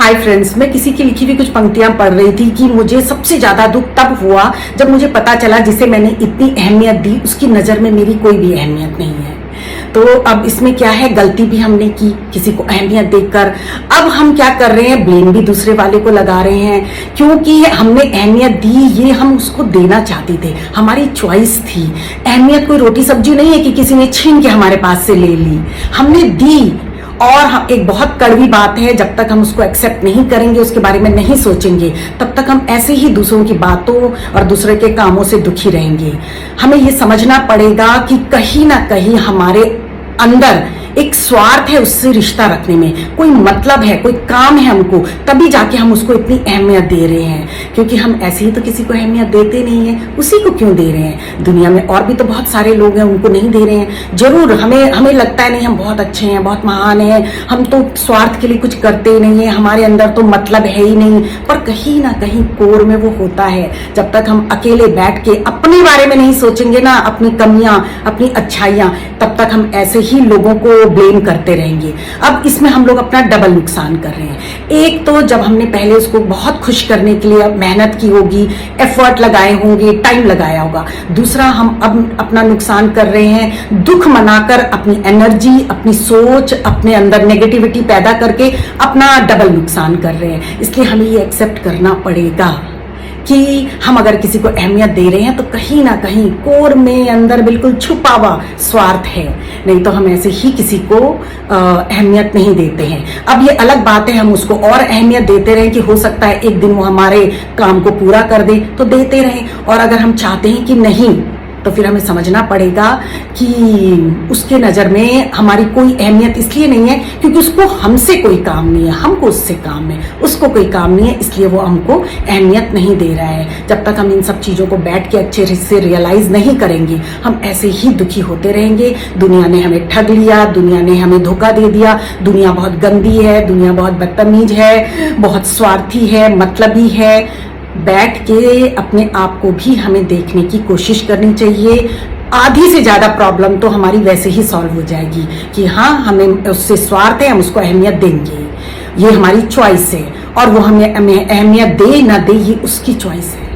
Hi friends, मैं किसी की लिखी हुई कुछ पंक्तियां पढ़ रही थी कि मुझे सबसे ज्यादा दुख तब हुआ जब मुझे पता चला जिसे मैंने इतनी अहमियत दी उसकी नजर में मेरी कोई भी अहमियत नहीं है। तो अब इसमें क्या है, गलती भी हमने की किसी को अहमियत देकर। अब हम क्या कर रहे हैं, ब्लेम भी दूसरे वाले को लगा रहे हैं क्योंकि हमने अहमियत दी, ये हम उसको देना चाहते थे, हमारी चॉइस थी। अहमियत कोई रोटी सब्जी नहीं है कि किसी ने छीन के हमारे पास से ले ली, हमने दी। और हम एक बहुत कड़वी बात है, जब तक हम उसको एक्सेप्ट नहीं करेंगे, उसके बारे में नहीं सोचेंगे, तब तक हम ऐसे ही दूसरों की बातों और दूसरे के कामों से दुखी रहेंगे। हमें ये समझना पड़ेगा कि कहीं ना कहीं हमारे अंदर एक स्वार्थ है उससे रिश्ता रखने में, कोई मतलब है, कोई काम है हमको, तभी जाके हम उसको इतनी अहमियत दे रहे हैं। क्योंकि हम ऐसे ही तो किसी को अहमियत देते नहीं है, उसी को क्यों दे रहे हैं। दुनिया में और भी तो बहुत सारे लोग हैं, उनको नहीं दे रहे हैं। जरूर हमें लगता है नहीं हम बहुत अच्छे हैं, बहुत महान हैं, हम तो स्वार्थ के लिए कुछ करते ही नहीं है, हमारे अंदर तो मतलब है ही नहीं। पर कहीं ना कहीं कोर में वो होता है। जब तक हम अकेले बैठ के अपने बारे में नहीं सोचेंगे ना, अपनी कमियां, अपनी अच्छाइयां, तब तक हम ऐसे ही लोगों को ब्लेम करते रहेंगे। अब इसमें हम लोग अपना डबल नुकसान कर रहे हैं। एक तो जब हमने पहले उसको बहुत खुश करने के लिए मेहनत की होगी, एफर्ट लगाए होंगे, टाइम लगाया होगा। दूसरा, हम अब अपना नुकसान कर रहे हैं दुख मनाकर, अपनी एनर्जी, अपनी सोच, अपने अंदर नेगेटिविटी पैदा करके अपना डबल नुकसान कर रहे हैं। इसलिए हमें ये एक्सेप्ट करना पड़ेगा कि हम अगर किसी को अहमियत दे रहे हैं तो कहीं ना कहीं कोर में अंदर बिल्कुल छुपा हुआ स्वार्थ है, नहीं तो हम ऐसे ही किसी को अहमियत नहीं देते हैं। अब ये अलग बात है, हम उसको और अहमियत देते रहें कि हो सकता है एक दिन वो हमारे काम को पूरा कर दे, तो देते रहें। और अगर हम चाहते हैं कि नहीं, तो फिर हमें समझना पड़ेगा कि उसके नज़र में हमारी कोई अहमियत इसलिए नहीं है क्योंकि उसको हमसे कोई काम नहीं है, हमको उससे काम है। उसको कोई काम नहीं है, इसलिए वो हमको अहमियत नहीं दे रहा है। जब तक हम इन सब चीज़ों को बैठ के अच्छे से रियलाइज नहीं करेंगे, हम ऐसे ही दुखी होते रहेंगे। दुनिया ने हमें ठग लिया, दुनिया ने हमें धोखा दे दिया, दुनिया बहुत गंदी है, दुनिया बहुत बदतमीज है, बहुत स्वार्थी है, मतलबी है। बैठ के अपने आप को भी हमें देखने की कोशिश करनी चाहिए। आधी से ज्यादा प्रॉब्लम तो हमारी वैसे ही सॉल्व हो जाएगी कि हाँ, हमें उससे स्वार्थ है, हम उसको अहमियत देंगे, ये हमारी चॉइस है। और वो हमें अहमियत दे ना दे, ये उसकी चॉइस है।